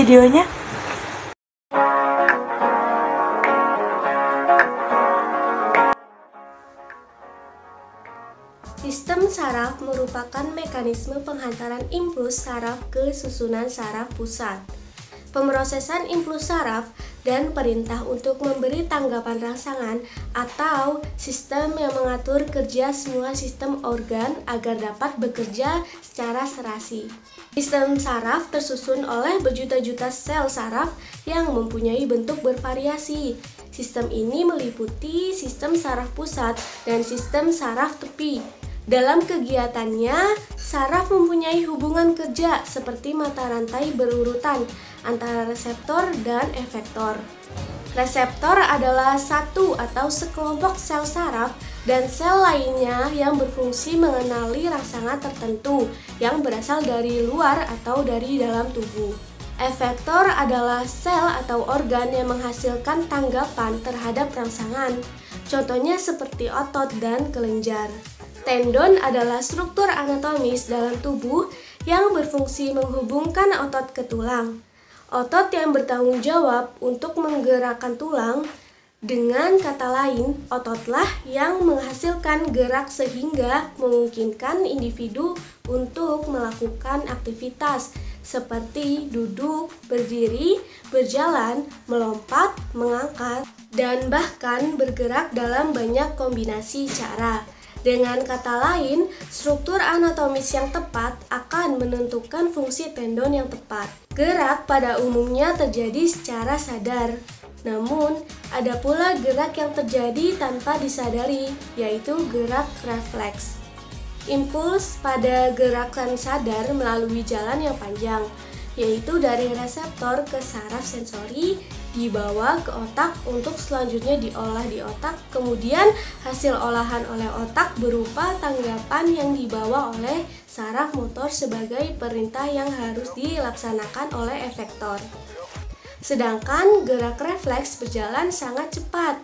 videonya. Sistem saraf merupakan mekanisme penghantaran impuls saraf ke susunan saraf pusat. Pemrosesan impuls saraf dan perintah untuk memberi tanggapan rangsangan atau sistem yang mengatur kerja semua sistem organ agar dapat bekerja secara serasi. Sistem saraf tersusun oleh berjuta-juta sel saraf yang mempunyai bentuk bervariasi. Sistem ini meliputi sistem saraf pusat dan sistem saraf tepi. Dalam kegiatannya, saraf mempunyai hubungan kerja seperti mata rantai berurutan antara reseptor dan efektor. Reseptor adalah satu atau sekelompok sel saraf dan sel lainnya yang berfungsi mengenali rangsangan tertentu yang berasal dari luar atau dari dalam tubuh. Efektor adalah sel atau organ yang menghasilkan tanggapan terhadap rangsangan. Contohnya seperti otot dan kelenjar. Tendon adalah struktur anatomis dalam tubuh yang berfungsi menghubungkan otot ke tulang. Otot yang bertanggung jawab untuk menggerakkan tulang. Dengan kata lain, ototlah yang menghasilkan gerak sehingga memungkinkan individu untuk melakukan aktivitas seperti duduk, berdiri, berjalan, melompat, mengangkat, dan bahkan bergerak dalam banyak kombinasi cara. Dengan kata lain, struktur anatomis yang tepat akan menentukan fungsi tendon yang tepat. Gerak pada umumnya terjadi secara sadar, namun ada pula gerak yang terjadi tanpa disadari, yaitu gerak refleks. Impuls pada gerakan sadar melalui jalan yang panjang, yaitu dari reseptor ke saraf sensori, dibawa ke otak untuk selanjutnya diolah di otak, kemudian hasil olahan oleh otak berupa tanggapan yang dibawa oleh saraf motor sebagai perintah yang harus dilaksanakan oleh efektor. Sedangkan gerak refleks berjalan sangat cepat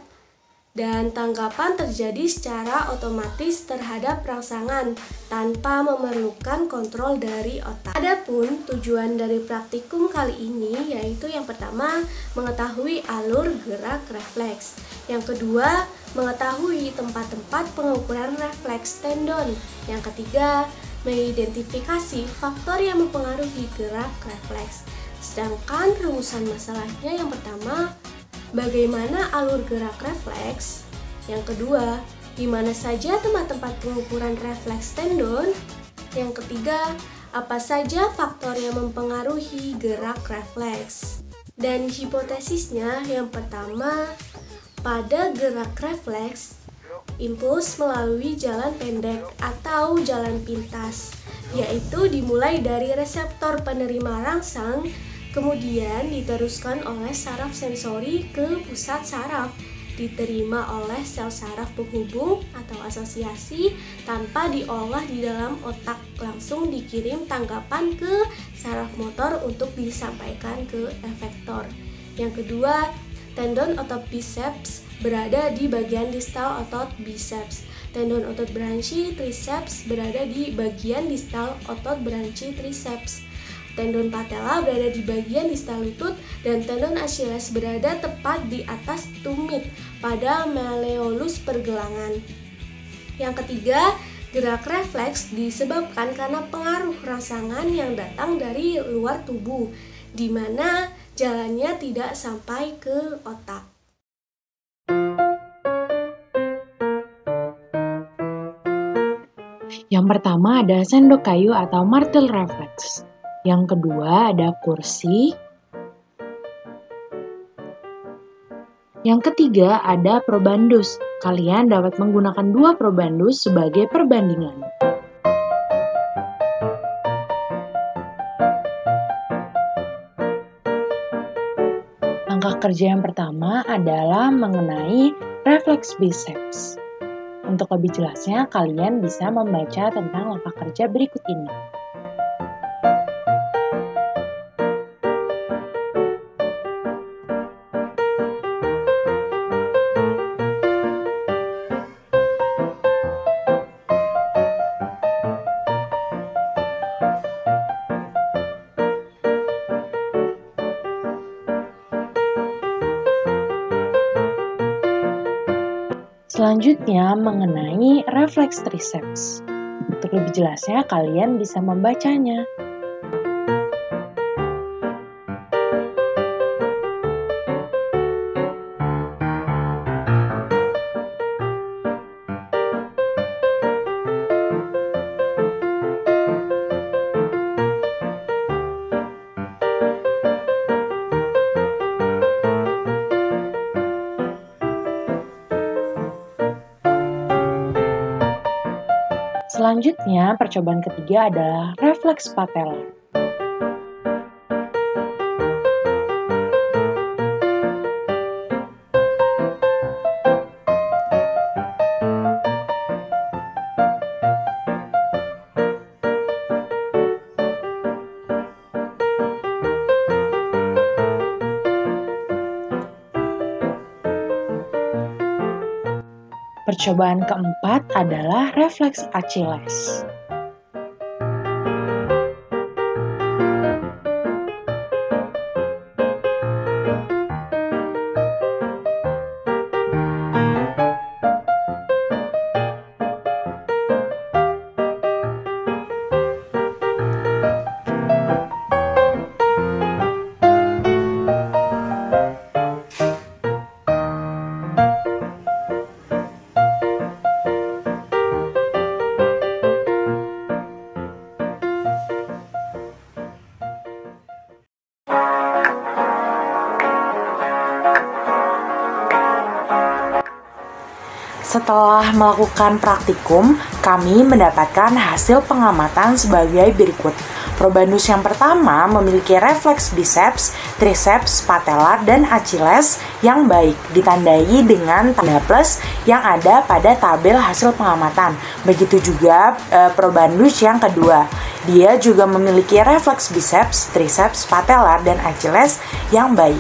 dan tanggapan terjadi secara otomatis terhadap rangsangan tanpa memerlukan kontrol dari otak. Adapun tujuan dari praktikum kali ini yaitu yang pertama, mengetahui alur gerak refleks. Yang kedua, mengetahui tempat-tempat pengukuran refleks tendon. Yang ketiga, mengidentifikasi faktor yang mempengaruhi gerak refleks. Sedangkan rumusan masalahnya yang pertama, bagaimana alur gerak refleks? Yang kedua, di mana saja tempat-tempat pengukuran refleks tendon? Yang ketiga, apa saja faktor yang mempengaruhi gerak refleks? Dan hipotesisnya yang pertama, pada gerak refleks, impuls melalui jalan pendek atau jalan pintas, yaitu dimulai dari reseptor penerima rangsang, kemudian diteruskan oleh saraf sensori ke pusat saraf, diterima oleh sel saraf penghubung atau asosiasi tanpa diolah di dalam otak, langsung dikirim tanggapan ke saraf motor untuk disampaikan ke efektor. Yang kedua, tendon otot biceps berada di bagian distal otot biceps. Tendon otot branchi triceps berada di bagian distal otot branchi triceps. Tendon patella berada di bagian distal lutut dan tendon Achilles berada tepat di atas tumit pada malleolus pergelangan. Yang ketiga, gerak refleks disebabkan karena pengaruh rangsangan yang datang dari luar tubuh, di mana jalannya tidak sampai ke otak. Yang pertama ada sendok kayu atau martel refleks. Yang kedua ada kursi. Yang ketiga ada probandus. Kalian dapat menggunakan dua probandus sebagai perbandingan. Langkah kerja yang pertama adalah mengenai refleks biceps. Untuk lebih jelasnya, kalian bisa membaca tentang langkah kerja berikut ini. Selanjutnya mengenai refleks triceps. Untuk lebih jelasnya kalian bisa membacanya. Selanjutnya, percobaan ketiga adalah refleks patella. Percobaan keempat adalah refleks Achilles. Setelah melakukan praktikum, kami mendapatkan hasil pengamatan sebagai berikut. Probandus yang pertama memiliki refleks biceps, triceps, patellar, dan Achilles yang baik, ditandai dengan tanda plus yang ada pada tabel hasil pengamatan. Begitu juga probandus yang kedua. Dia juga memiliki refleks biceps, triceps, patellar, dan Achilles yang baik.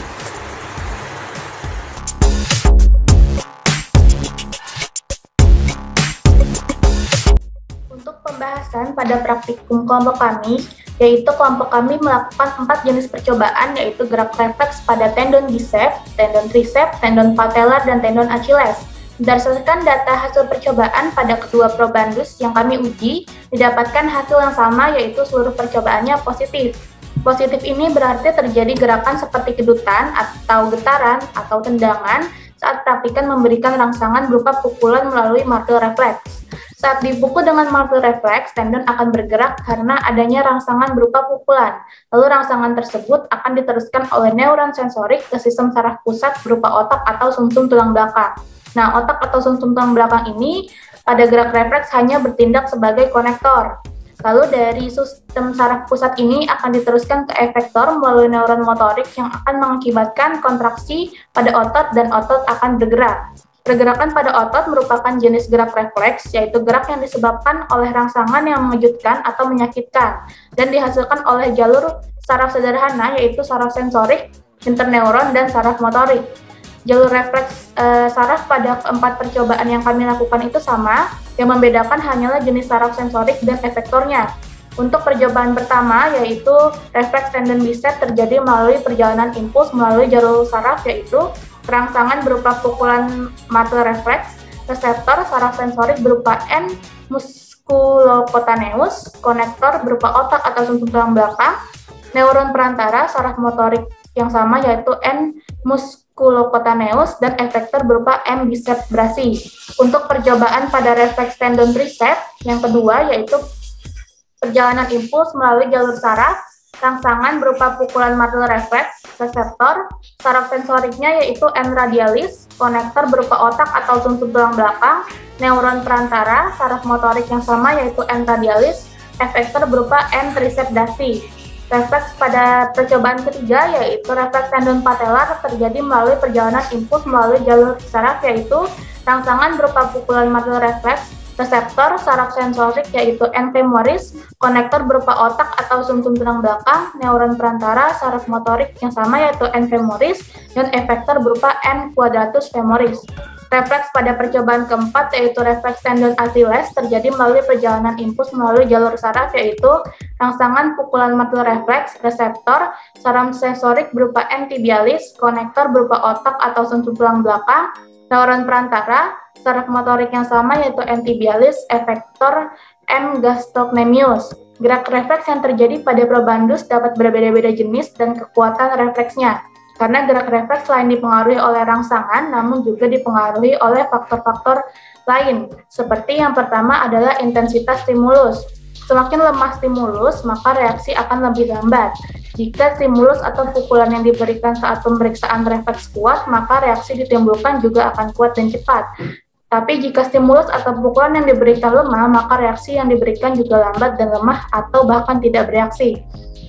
Pembahasan pada praktikum kelompok kami, yaitu kelompok kami melakukan 4 jenis percobaan, yaitu gerak refleks pada tendon biceps, tendon triceps, tendon patellar, dan tendon Achilles. Berdasarkan data hasil percobaan pada kedua probandus yang kami uji, didapatkan hasil yang sama, yaitu seluruh percobaannya positif. Positif ini berarti terjadi gerakan seperti kedutan atau getaran atau tendangan saat praktikan memberikan rangsangan berupa pukulan melalui martel refleks. Saat dipukul dengan martel refleks, tendon akan bergerak karena adanya rangsangan berupa pukulan. Lalu rangsangan tersebut akan diteruskan oleh neuron sensorik ke sistem saraf pusat berupa otak atau sumsum tulang belakang. Nah, otak atau sumsum tulang belakang ini pada gerak refleks hanya bertindak sebagai konektor. Lalu dari sistem saraf pusat ini akan diteruskan ke efektor melalui neuron motorik yang akan mengakibatkan kontraksi pada otot dan otot akan bergerak. Pergerakan pada otot merupakan jenis gerak refleks, yaitu gerak yang disebabkan oleh rangsangan yang mengejutkan atau menyakitkan, dan dihasilkan oleh jalur saraf sederhana, yaitu saraf sensorik, interneuron, dan saraf motorik. Jalur refleks saraf pada keempat percobaan yang kami lakukan itu sama, yang membedakan hanyalah jenis saraf sensorik dan efektornya. Untuk percobaan pertama, yaitu refleks tendon biceps terjadi melalui perjalanan impuls melalui jalur saraf, yaitu rangsangan berupa pukulan martel refleks, reseptor saraf sensorik berupa N musculocotaneus, konektor berupa otak atau sumsum tulang belakang, neuron perantara saraf motorik yang sama yaitu N musculocotaneus, dan efektor berupa M biceps brachii. Untuk percobaan pada refleks tendon triceps yang kedua yaitu perjalanan impuls melalui jalur saraf, rangsangan berupa pukulan martel refleks, reseptor, saraf sensoriknya yaitu N radialis, konektor berupa otak atau sumsum tulang belakang, neuron perantara, saraf motorik yang sama yaitu N radialis, efektor berupa N triceps brachii. Refleks pada percobaan ketiga yaitu refleks tendon patellar terjadi melalui perjalanan impuls melalui jalur saraf yaitu rangsangan berupa pukulan martel refleks, reseptor, saraf sensorik yaitu N femoris, konektor berupa otak atau sumsum tulang belakang, neuron perantara, saraf motorik yang sama yaitu N femoris, dan efektor berupa N quadratus femoris. Refleks pada percobaan keempat yaitu refleks tendon Achilles terjadi melalui perjalanan impuls melalui jalur saraf yaitu rangsangan pukulan martel refleks, reseptor, saraf sensorik berupa N tibialis, konektor berupa otak atau sumsum tulang belakang, neuron perantara, saraf motorik yang sama yaitu M. tibialis, effector, M. gastrocnemius. Gerak refleks yang terjadi pada probandus dapat berbeda-beda jenis dan kekuatan refleksnya. Karena gerak refleks selain dipengaruhi oleh rangsangan, namun juga dipengaruhi oleh faktor-faktor lain. Seperti yang pertama adalah intensitas stimulus. Semakin lemah stimulus, maka reaksi akan lebih lambat. Jika stimulus atau pukulan yang diberikan saat pemeriksaan refleks kuat, maka reaksi ditimbulkan juga akan kuat dan cepat. Tapi jika stimulus atau pukulan yang diberikan lemah, maka reaksi yang diberikan juga lambat dan lemah atau bahkan tidak bereaksi.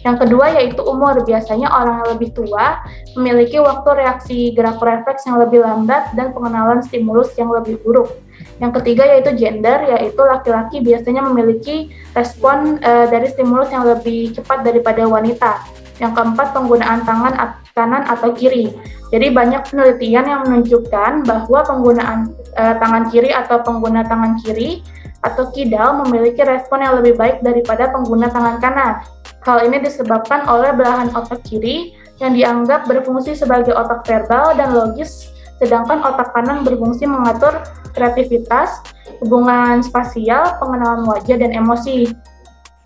Yang kedua yaitu umur. Biasanya orang yang lebih tua memiliki waktu reaksi gerak refleks yang lebih lambat dan pengenalan stimulus yang lebih buruk. Yang ketiga yaitu gender, yaitu laki-laki biasanya memiliki respon dari stimulus yang lebih cepat daripada wanita. Yang keempat, penggunaan tangan kanan atau kiri. Jadi banyak penelitian yang menunjukkan bahwa penggunaan tangan kiri atau pengguna tangan kiri atau kidal memiliki respon yang lebih baik daripada pengguna tangan kanan. Hal ini disebabkan oleh belahan otak kiri yang dianggap berfungsi sebagai otak verbal dan logis, sedangkan otak kanan berfungsi mengatur kreativitas, hubungan spasial, pengenalan wajah, dan emosi.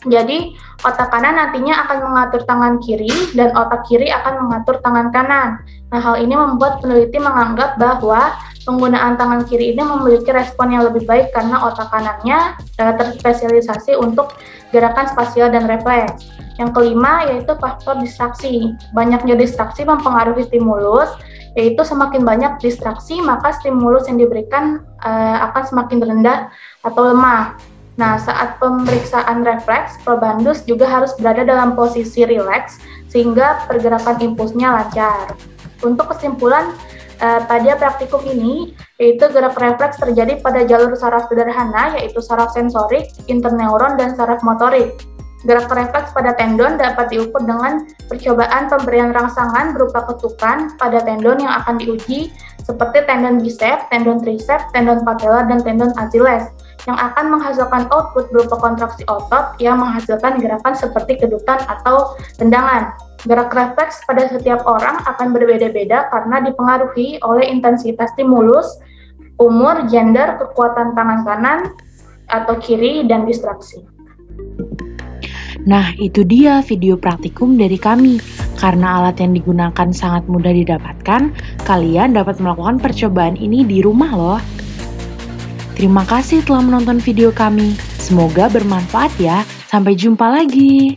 Jadi, otak kanan nantinya akan mengatur tangan kiri dan otak kiri akan mengatur tangan kanan. Nah, hal ini membuat peneliti menganggap bahwa penggunaan tangan kiri ini memiliki respon yang lebih baik karena otak kanannya terspesialisasi untuk gerakan spasial dan refleks. Yang kelima yaitu faktor distraksi. Banyaknya distraksi mempengaruhi stimulus, yaitu semakin banyak distraksi maka stimulus yang diberikan akan semakin rendah atau lemah. Nah, saat pemeriksaan refleks, probandus juga harus berada dalam posisi rileks sehingga pergerakan impulsnya lancar. Untuk kesimpulan pada praktikum ini, yaitu gerak refleks terjadi pada jalur saraf sederhana, yaitu saraf sensorik, interneuron, dan saraf motorik. Gerak refleks pada tendon dapat diukur dengan percobaan pemberian rangsangan berupa ketukan pada tendon yang akan diuji, seperti tendon biceps, tendon triceps, tendon patella, dan tendon Achilles, yang akan menghasilkan output berupa kontraksi otot yang menghasilkan gerakan seperti kedutan atau tendangan. Gerak refleks pada setiap orang akan berbeda-beda karena dipengaruhi oleh intensitas stimulus, umur, gender, kekuatan tangan kanan atau kiri, dan distraksi. Nah, itu dia video praktikum dari kami. Karena alat yang digunakan sangat mudah didapatkan, kalian dapat melakukan percobaan ini di rumah loh. Terima kasih telah menonton video kami. Semoga bermanfaat ya. Sampai jumpa lagi.